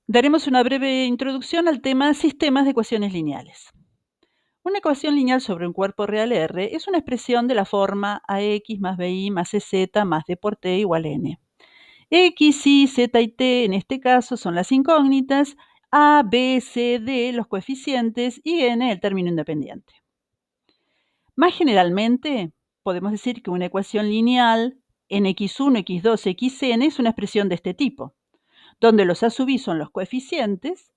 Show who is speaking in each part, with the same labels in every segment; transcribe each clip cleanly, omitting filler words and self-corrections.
Speaker 1: Daremos una breve introducción al tema sistemas de ecuaciones lineales. Una ecuación lineal sobre un cuerpo real R es una expresión de la forma ax más bi más cz más d por t igual a n. X, y, z y t en este caso son las incógnitas, a, b, c, d los coeficientes y n el término independiente. Más generalmente, podemos decir que una ecuación lineal en x1, x2, xn es una expresión de este tipo, donde los a sub i son los coeficientes,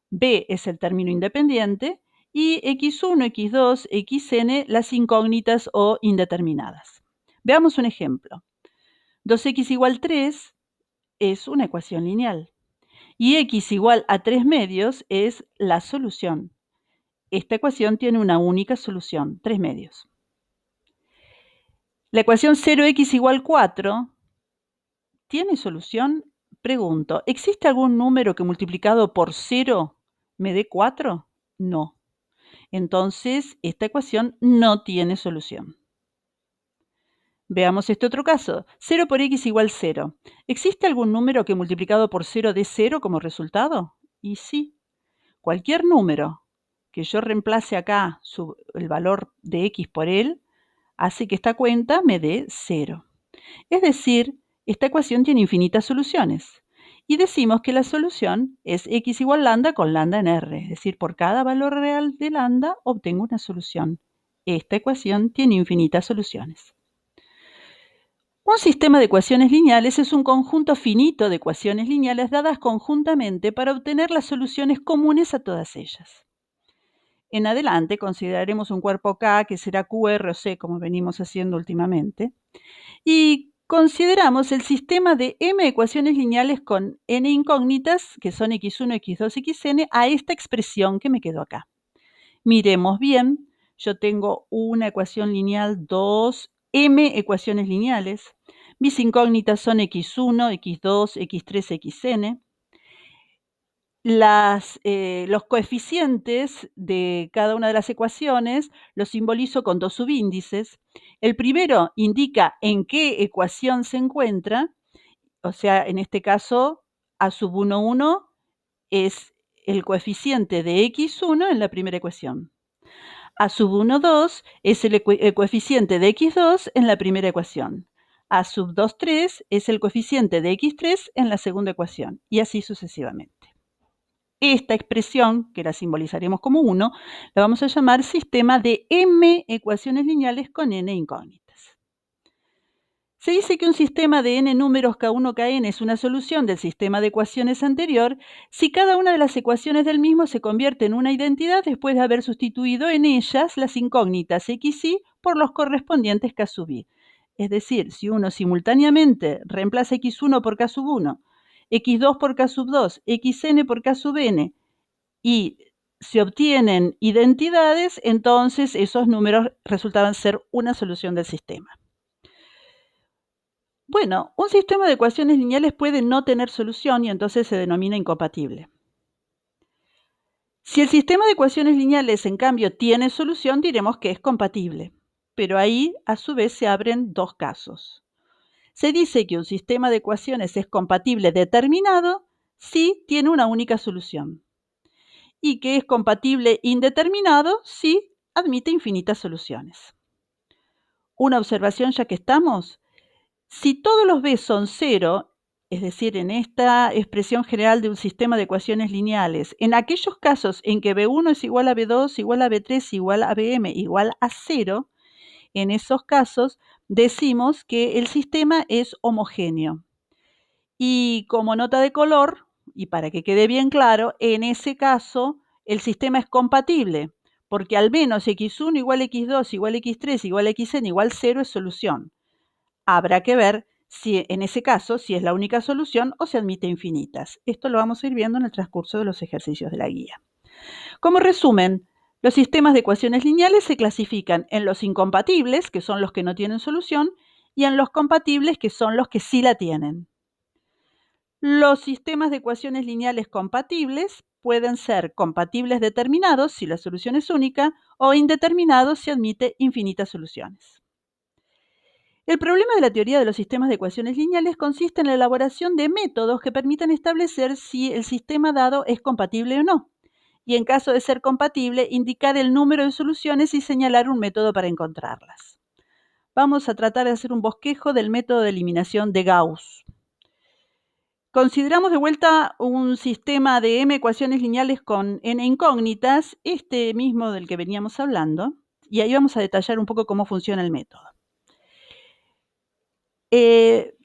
Speaker 1: b es el término independiente y x1, x2, xn las incógnitas o indeterminadas. Veamos un ejemplo. 2x igual 3 es una ecuación lineal y x igual a 3 medios es la solución. Esta ecuación tiene una única solución, 3 medios. La ecuación 0x igual 4 ¿tiene solución? Pregunto, ¿existe algún número que multiplicado por 0 me dé 4? No. Entonces, esta ecuación no tiene solución. Veamos este otro caso. 0 por x igual 0. ¿Existe algún número que multiplicado por 0 dé 0 como resultado? Y sí. Cualquier número que yo reemplace acá el valor de x por él, hace que esta cuenta me dé 0. Es decir, esta ecuación tiene infinitas soluciones. Y decimos que la solución es x igual lambda con lambda en R. Es decir, por cada valor real de lambda obtengo una solución. Esta ecuación tiene infinitas soluciones. Un sistema de ecuaciones lineales es un conjunto finito de ecuaciones lineales dadas conjuntamente para obtener las soluciones comunes a todas ellas. En adelante consideraremos un cuerpo K que será QR o C, como venimos haciendo últimamente, y consideramos el sistema de m ecuaciones lineales con n incógnitas, que son x1, x2, xn, a esta expresión que me quedó acá. Miremos bien, yo tengo una ecuación lineal, dos m ecuaciones lineales. Mis incógnitas son x1, x2, x3, xn. Los coeficientes de cada una de las ecuaciones los simbolizo con dos subíndices. El primero indica en qué ecuación se encuentra, o sea, en este caso, a sub 1, 1 es el coeficiente de x1 en la primera ecuación. A sub 1, 2 es el coeficiente de x2 en la primera ecuación. A sub 2, 3 es el coeficiente de x3 en la segunda ecuación, y así sucesivamente. Esta expresión, que la simbolizaremos como 1, la vamos a llamar sistema de m ecuaciones lineales con n incógnitas. Se dice que un sistema de n números k1, kn es una solución del sistema de ecuaciones anterior si cada una de las ecuaciones del mismo se convierte en una identidad después de haber sustituido en ellas las incógnitas x, y por los correspondientes k sub i. Es decir, si uno simultáneamente reemplaza x1 por k sub 1, x2 por k sub 2, xn por k sub n, y se obtienen identidades, entonces esos números resultaban ser una solución del sistema. Bueno, un sistema de ecuaciones lineales puede no tener solución y entonces se denomina incompatible. Si el sistema de ecuaciones lineales, en cambio, tiene solución, diremos que es compatible. Pero ahí, a su vez, se abren dos casos. Se dice que un sistema de ecuaciones es compatible determinado si tiene una única solución, y que es compatible indeterminado si admite infinitas soluciones. Una observación ya que estamos: si todos los b son 0, es decir, en esta expresión general de un sistema de ecuaciones lineales, en aquellos casos en que b1 es igual a b2, igual a b3, igual a bm, igual a 0, en esos casos decimos que el sistema es homogéneo. Y como nota de color, y para que quede bien claro, en ese caso el sistema es compatible, porque al menos x1 igual a x2 igual a x3 igual a xn igual 0 es solución. Habrá que ver si en ese caso si es la única solución o se admite infinitas. Esto lo vamos a ir viendo en el transcurso de los ejercicios de la guía. Como resumen, los sistemas de ecuaciones lineales se clasifican en los incompatibles, que son los que no tienen solución, y en los compatibles, que son los que sí la tienen. Los sistemas de ecuaciones lineales compatibles pueden ser compatibles determinados si la solución es única o indeterminados si admite infinitas soluciones. El problema de la teoría de los sistemas de ecuaciones lineales consiste en la elaboración de métodos que permitan establecer si el sistema dado es compatible o no, y en caso de ser compatible, indicar el número de soluciones y señalar un método para encontrarlas. Vamos a tratar de hacer un bosquejo del método de eliminación de Gauss. Consideramos de vuelta un sistema de m ecuaciones lineales con n incógnitas, este mismo del que veníamos hablando, y ahí vamos a detallar un poco cómo funciona el método.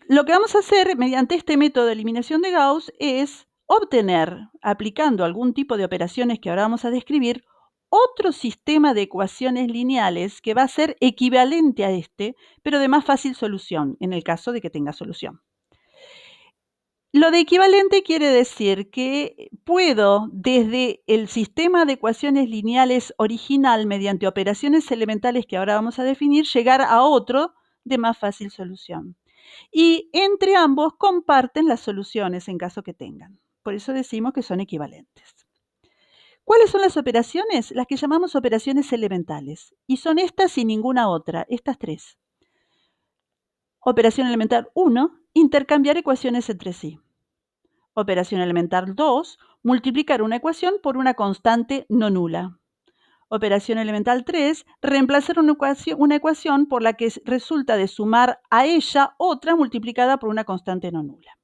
Speaker 1: Lo que vamos a hacer mediante este método de eliminación de Gauss es obtener, aplicando algún tipo de operaciones que ahora vamos a describir, otro sistema de ecuaciones lineales que va a ser equivalente a este, pero de más fácil solución, en el caso de que tenga solución. Lo de equivalente quiere decir que puedo, desde el sistema de ecuaciones lineales original, mediante operaciones elementales que ahora vamos a definir, llegar a otro de más fácil solución. Y entre ambos comparten las soluciones en caso que tengan. Por eso decimos que son equivalentes. ¿Cuáles son las operaciones? Las que llamamos operaciones elementales. Y son estas y ninguna otra, estas tres. Operación elemental 1, intercambiar ecuaciones entre sí. Operación elemental 2, multiplicar una ecuación por una constante no nula. Operación elemental 3, reemplazar una ecuación por la que resulta de sumar a ella otra multiplicada por una constante no nula.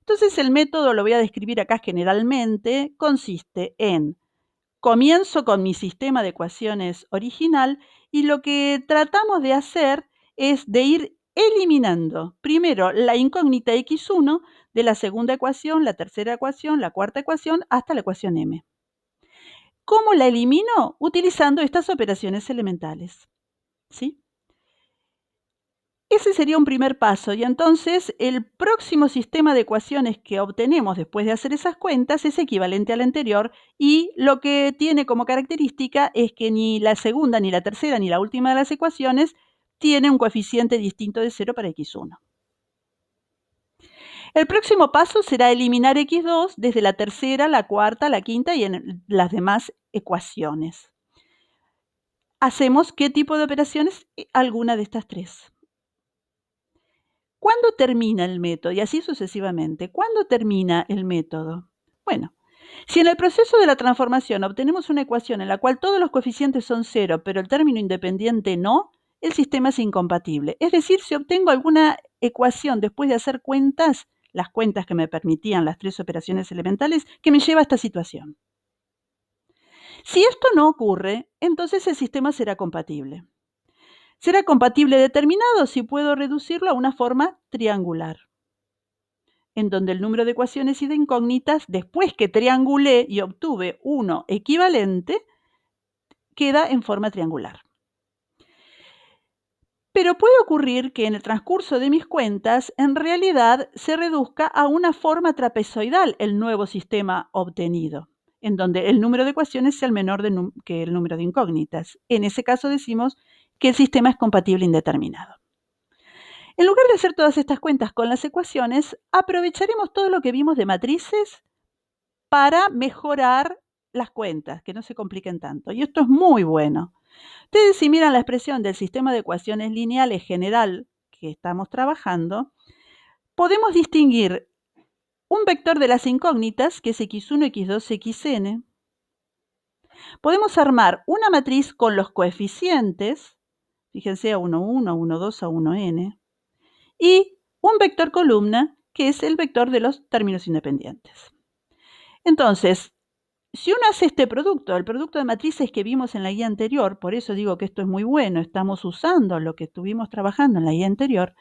Speaker 1: Entonces el método, lo voy a describir acá generalmente, consiste en: comienzo con mi sistema de ecuaciones original y lo que tratamos de hacer es de ir eliminando primero la incógnita x1 de la segunda ecuación, la tercera ecuación, la cuarta ecuación, hasta la ecuación m. ¿Cómo la elimino? Utilizando estas operaciones elementales, ¿sí? Ese sería un primer paso, y entonces el próximo sistema de ecuaciones que obtenemos después de hacer esas cuentas es equivalente al anterior, y lo que tiene como característica es que ni la segunda, ni la tercera, ni la última de las ecuaciones tiene un coeficiente distinto de 0 para x1. El próximo paso será eliminar x2 desde la tercera, la cuarta, la quinta y en las demás ecuaciones. ¿Hacemos qué tipo de operaciones? Alguna de estas tres. ¿Cuándo termina el método? Y así sucesivamente. ¿Cuándo termina el método? Bueno, si en el proceso de la transformación obtenemos una ecuación en la cual todos los coeficientes son 0, pero el término independiente no, el sistema es incompatible. Es decir, si obtengo alguna ecuación después de hacer cuentas, las cuentas que me permitían las tres operaciones elementales, que me lleva a esta situación. Si esto no ocurre, entonces el sistema será compatible. Será compatible determinado si puedo reducirlo a una forma triangular, en donde el número de ecuaciones y de incógnitas, después que triangulé y obtuve uno equivalente, queda en forma triangular. Pero puede ocurrir que en el transcurso de mis cuentas, en realidad se reduzca a una forma trapezoidal el nuevo sistema obtenido, en donde el número de ecuaciones sea el menor que el número de incógnitas. En ese caso decimos que el sistema es compatible indeterminado. En lugar de hacer todas estas cuentas con las ecuaciones, aprovecharemos todo lo que vimos de matrices para mejorar las cuentas, que no se compliquen tanto. Y esto es muy bueno. Ustedes, si miran la expresión del sistema de ecuaciones lineales general que estamos trabajando, podemos distinguir un vector de las incógnitas, que es x1, x2, xn. Podemos armar una matriz con los coeficientes, fíjense, a1, 1, a1, 2, a1, n, y un vector columna, que es el vector de los términos independientes. Entonces, si uno hace este producto, el producto de matrices que vimos en la guía anterior, por eso digo que esto es muy bueno, estamos usando lo que estuvimos trabajando en la guía anterior,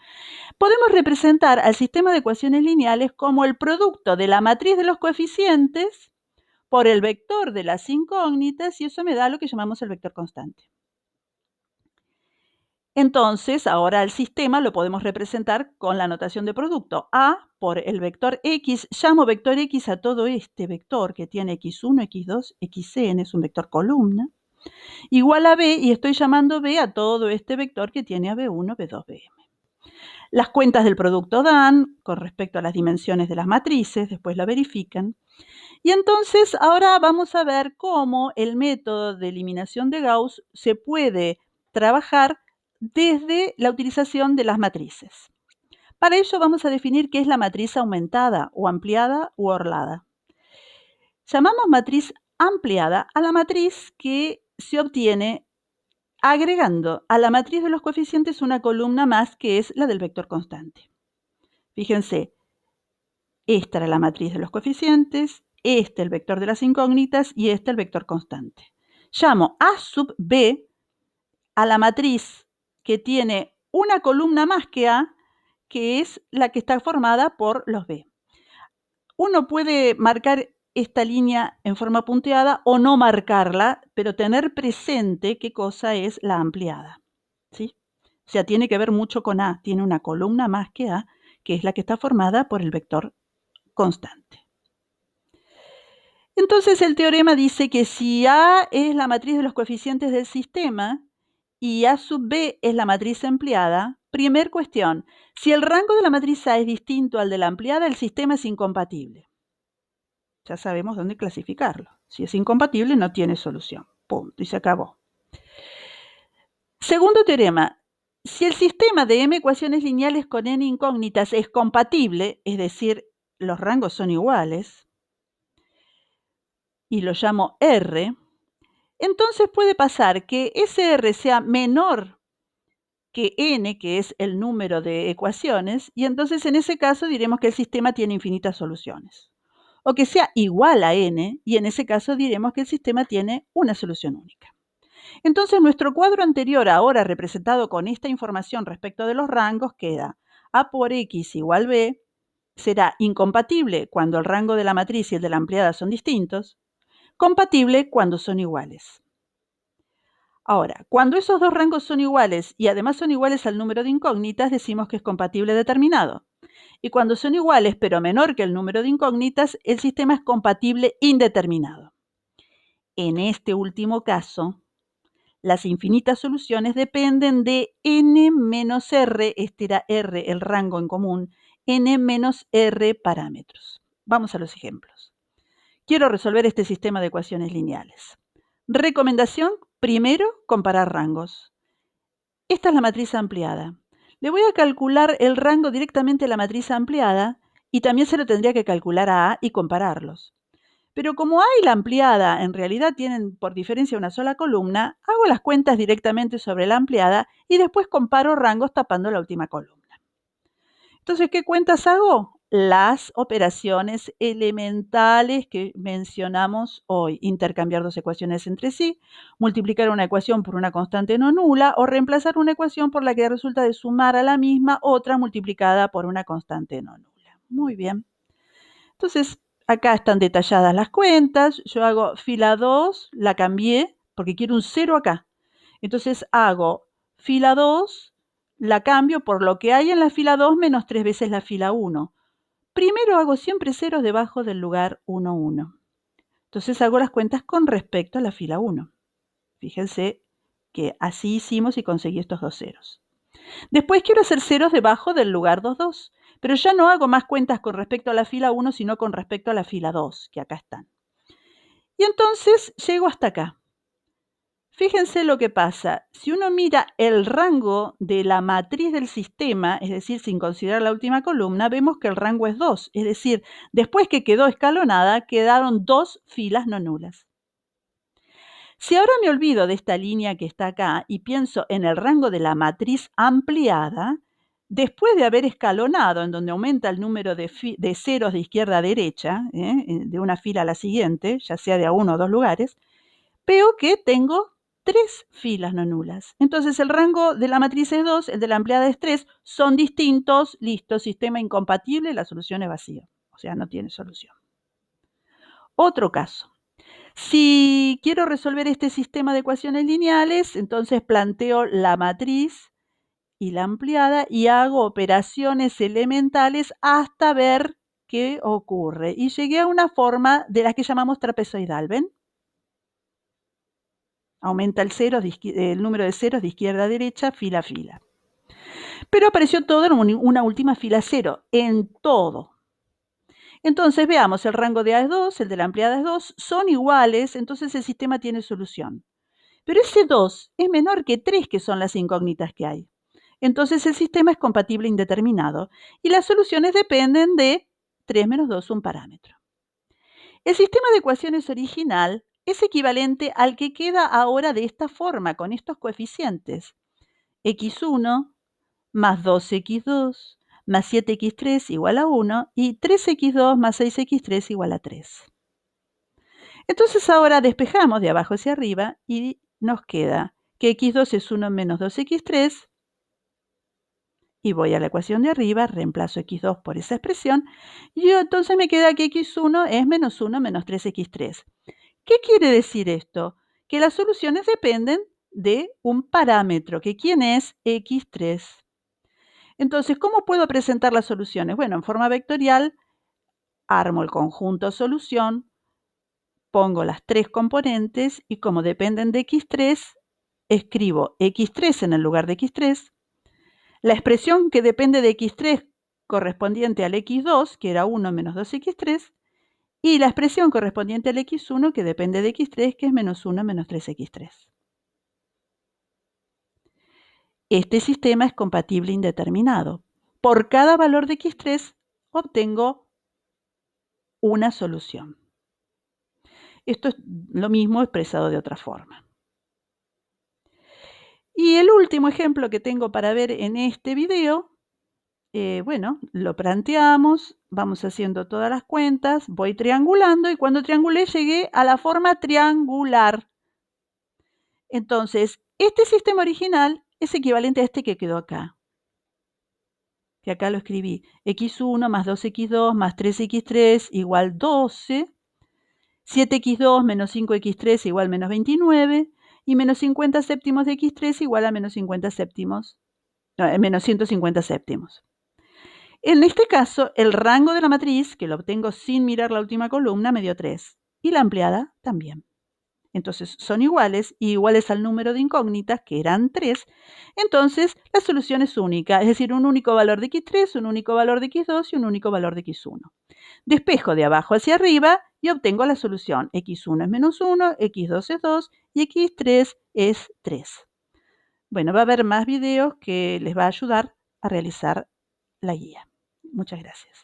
Speaker 1: podemos representar al sistema de ecuaciones lineales como el producto de la matriz de los coeficientes por el vector de las incógnitas, y eso me da lo que llamamos el vector constante. Entonces, ahora el sistema lo podemos representar con la notación de producto. A por el vector x, llamo vector x a todo este vector que tiene x1, x2, xn, es un vector columna, igual a b, y estoy llamando b a todo este vector que tiene a b1, b2, bm. Las cuentas del producto dan con respecto a las dimensiones de las matrices, después la verifican. Y entonces ahora vamos a ver cómo el método de eliminación de Gauss se puede trabajar desde la utilización de las matrices. Para ello vamos a definir qué es la matriz aumentada o ampliada u orlada. Llamamos matriz ampliada a la matriz que se obtiene agregando a la matriz de los coeficientes una columna más que es la del vector constante. Fíjense, esta era la matriz de los coeficientes, este el vector de las incógnitas y este el vector constante. Llamo A sub B a la matriz que tiene una columna más que A, que es la que está formada por los B. Uno puede marcar esta línea en forma punteada o no marcarla, pero tener presente qué cosa es la ampliada, ¿sí? O sea, tiene que ver mucho con A, tiene una columna más que A, que es la que está formada por el vector constante. Entonces el teorema dice que si A es la matriz de los coeficientes del sistema y A sub B es la matriz ampliada, primer cuestión, si el rango de la matriz A es distinto al de la ampliada, el sistema es incompatible. Ya sabemos dónde clasificarlo. Si es incompatible, no tiene solución. Punto. Y se acabó. Segundo teorema. Si el sistema de m ecuaciones lineales con n incógnitas es compatible, es decir, los rangos son iguales, y lo llamo R, entonces puede pasar que ese R sea menor que n, que es el número de ecuaciones, y entonces en ese caso diremos que el sistema tiene infinitas soluciones. O que sea igual a n, y en ese caso diremos que el sistema tiene una solución única. Entonces, nuestro cuadro anterior, ahora representado con esta información respecto de los rangos, queda A por X igual B, será incompatible cuando el rango de la matriz y el de la ampliada son distintos, compatible cuando son iguales. Ahora, cuando esos dos rangos son iguales y además son iguales al número de incógnitas, decimos que es compatible determinado. Y cuando son iguales pero menor que el número de incógnitas, el sistema es compatible indeterminado. En este último caso, las infinitas soluciones dependen de n menos r, este era r, el rango en común, n menos r parámetros. Vamos a los ejemplos. Quiero resolver este sistema de ecuaciones lineales. Recomendación, primero, comparar rangos. Esta es la matriz ampliada. Le voy a calcular el rango directamente a la matriz ampliada y también se lo tendría que calcular a A y compararlos. Pero como A y la ampliada en realidad tienen por diferencia una sola columna, hago las cuentas directamente sobre la ampliada y después comparo rangos tapando la última columna. Entonces, ¿qué cuentas hago? Las operaciones elementales que mencionamos hoy. Intercambiar dos ecuaciones entre sí, multiplicar una ecuación por una constante no nula o reemplazar una ecuación por la que resulta de sumar a la misma otra multiplicada por una constante no nula. Muy bien. Entonces, acá están detalladas las cuentas. Yo hago fila 2, la cambié porque quiero un 0 acá. Entonces hago fila 2, la cambio por lo que hay en la fila 2 menos 3 veces la fila 1. Primero hago siempre ceros debajo del lugar 1, 1. Entonces hago las cuentas con respecto a la fila 1. Fíjense que así hicimos y conseguí estos dos ceros. Después quiero hacer ceros debajo del lugar 2, 2. Pero ya no hago más cuentas con respecto a la fila 1, sino con respecto a la fila 2, que acá están. Y entonces llego hasta acá. Fíjense lo que pasa. Si uno mira el rango de la matriz del sistema, es decir, sin considerar la última columna, vemos que el rango es 2. Es decir, después que quedó escalonada, quedaron dos filas no nulas. Si ahora me olvido de esta línea que está acá y pienso en el rango de la matriz ampliada, después de haber escalonado, en donde aumenta el número de ceros de izquierda a derecha, de una fila a la siguiente, ya sea de a uno o dos lugares, veo que tengo 3 filas no nulas. Entonces el rango de la matriz es 2, el de la ampliada es 3, son distintos, listo, sistema incompatible, la solución es vacía, o sea, no tiene solución. Otro caso. Si quiero resolver este sistema de ecuaciones lineales, entonces planteo la matriz y la ampliada y hago operaciones elementales hasta ver qué ocurre. Y llegué a una forma de la que llamamos trapezoidal, ¿ven? Aumenta el número de ceros de izquierda a derecha, fila a fila. Pero apareció todo en una última fila cero, en todo. Entonces veamos, el rango de A es 2, el de la ampliada es 2, son iguales, entonces el sistema tiene solución. Pero ese 2 es menor que 3, que son las incógnitas que hay. Entonces el sistema es compatible indeterminado y las soluciones dependen de 3 menos 2, un parámetro. El sistema de ecuaciones original es equivalente al que queda ahora de esta forma, con estos coeficientes. X1 más 2x2 más 7x3 igual a 1 y 3x2 más 6x3 igual a 3. Entonces ahora despejamos de abajo hacia arriba y nos queda que x2 es 1 menos 2x3 y voy a la ecuación de arriba, reemplazo x2 por esa expresión y entonces me queda que x1 es menos 1 menos 3x3. ¿Qué quiere decir esto? Que las soluciones dependen de un parámetro, que ¿quién es? X3. Entonces, ¿cómo puedo presentar las soluciones? Bueno, en forma vectorial, armo el conjunto solución, pongo las tres componentes y como dependen de x3, escribo x3 en el lugar de x3. La expresión que depende de x3 correspondiente al x2, que era 1 menos 2x3, y la expresión correspondiente al x1, que depende de x3, que es menos 1 menos 3x3. Este sistema es compatible indeterminado. Por cada valor de x3 obtengo una solución. Esto es lo mismo expresado de otra forma. Y el último ejemplo que tengo para ver en este video, bueno, lo planteamos, vamos haciendo todas las cuentas, voy triangulando y cuando triangulé llegué a la forma triangular. Entonces, este sistema original es equivalente a este que quedó acá. Que acá lo escribí. X1 más 2x2 más 3x3 igual 12. 7x2 menos 5x3 igual menos 29. Y menos 50 séptimos de x3 igual a menos 50 séptimos. No, menos 150 séptimos. En este caso, el rango de la matriz, que lo obtengo sin mirar la última columna, me dio 3. Y la ampliada también. Entonces son iguales y iguales al número de incógnitas, que eran 3. Entonces la solución es única, es decir, un único valor de x3, un único valor de x2 y un único valor de x1. Despejo de abajo hacia arriba y obtengo la solución. x1 es menos 1, x2 es 2 y x3 es 3. Bueno, va a haber más videos que les va a ayudar a realizar la guía. Muchas gracias.